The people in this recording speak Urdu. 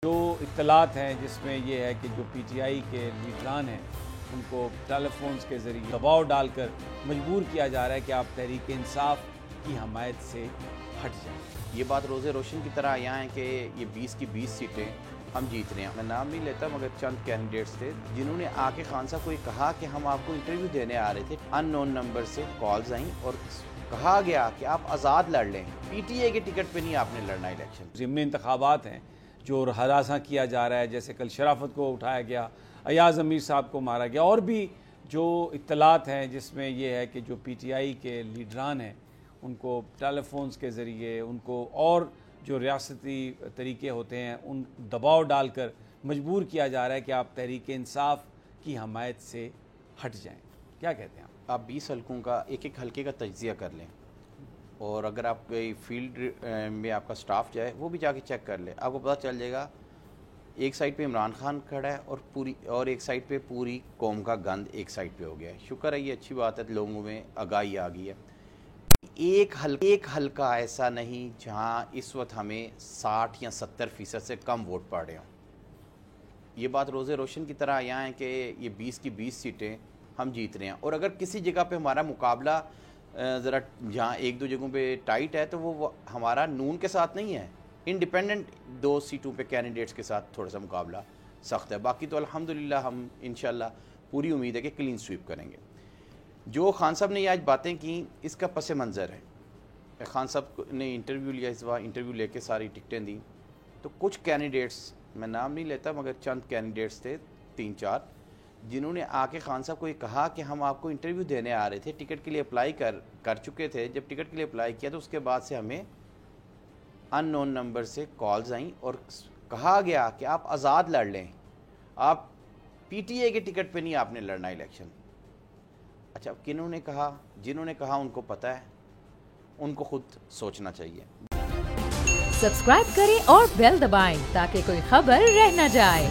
جو اطلاعات ہیں جس میں یہ ہے کہ جو پی ٹی آئی کے لیڈران ہیں ان کو ٹیلی فونز کے ذریعے دباؤ ڈال کر مجبور کیا جا رہا ہے کہ آپ تحریک انصاف کی حمایت سے ہٹ جائیں۔ یہ بات روز روشن کی طرح یہاں ہے کہ یہ 20 کی 20 سیٹیں ہم جیت رہے ہیں۔ میں نام نہیں لیتا مگر چند کینڈیڈیٹس تھے جنہوں نے آ کے خان صاحب کو یہ کہا کہ ہم آپ کو انٹرویو دینے آ رہے تھے، ان نون نمبر سے کالز آئیں اور کہا گیا کہ آپ آزاد لڑ لیں، پی ٹی اے کے ٹکٹ پہ نہیں آپ نے لڑنا الیکشن۔ ضمنی انتخابات ہیں جو ہراساں کیا جا رہا ہے، جیسے کل شرافت کو اٹھایا گیا، ایاز امیر صاحب کو مارا گیا، اور بھی جو اطلاعات ہیں جس میں یہ ہے کہ جو پی ٹی آئی کے لیڈران ہیں ان کو ٹیلی فونز کے ذریعے ان کو اور جو ریاستی طریقے ہوتے ہیں ان دباؤ ڈال کر مجبور کیا جا رہا ہے کہ آپ تحریک انصاف کی حمایت سے ہٹ جائیں۔ کیا کہتے ہیں آپ 20 حلقوں کا ایک ایک حلقے کا تجزیہ کر لیں، اور اگر آپ کوئی فیلڈ میں آپ کا سٹاف جائے وہ بھی جا کے چیک کر لے، آپ کو پتہ چل جائے گا ایک سائڈ پہ عمران خان کھڑا ہے اور ایک سائڈ پہ پوری قوم کا گند ایک سائڈ پہ ہو گیا ہے۔ شکر ہے، یہ اچھی بات ہے، لوگوں میں آگاہی آ گئی ہے۔ ایک حلقہ ایسا نہیں جہاں اس وقت ہمیں 60 یا 70% سے کم ووٹ پڑ رہے ہوں۔ یہ بات روز روشن کی طرح یہاں ہے کہ یہ 20 کی 20 سیٹیں ہم جیت رہے ہیں، اور اگر کسی جگہ پہ ہمارا مقابلہ ذرا جہاں ایک دو جگہوں پہ ٹائٹ ہے تو وہ ہمارا نون کے ساتھ نہیں ہے، انڈیپینڈنٹ 2 سیٹوں پہ کینڈیڈیٹس کے ساتھ تھوڑا سا مقابلہ سخت ہے۔ باقی تو الحمدللہ ہم انشاءاللہ پوری امید ہے کہ کلین سویپ کریں گے۔ جو خان صاحب نے یہ آج باتیں کی اس کا پس منظر ہے، خان صاحب نے انٹرویو لیا، اس بار انٹرویو لے کے ساری ٹکٹیں دیں، تو کچھ کینڈیڈیٹس، میں نام نہیں لیتا مگر چند کینڈیڈیٹس تھے 3-4 جنہوں نے آ کے خان صاحب کو یہ کہا کہ ہم آپ کو انٹرویو دینے آ رہے تھے، ٹکٹ کے لیے اپلائی کر چکے تھے۔ جب ٹکٹ کے لیے اپلائی کیا تو اس کے بعد سے ہمیں ان نون نمبر سے کالز آئیں اور کہا گیا کہ آپ آزاد لڑ لیں، آپ پی ٹی اے کے ٹکٹ پہ نہیں آپ نے لڑنا الیکشن۔ اچھا، کنہوں نے کہا؟ جنہوں نے کہا ان کو پتہ ہے، ان کو خود سوچنا چاہیے۔ سبسکرائب کریں اور بیل دبائیں تاکہ کوئی خبر رہ نہ جائے۔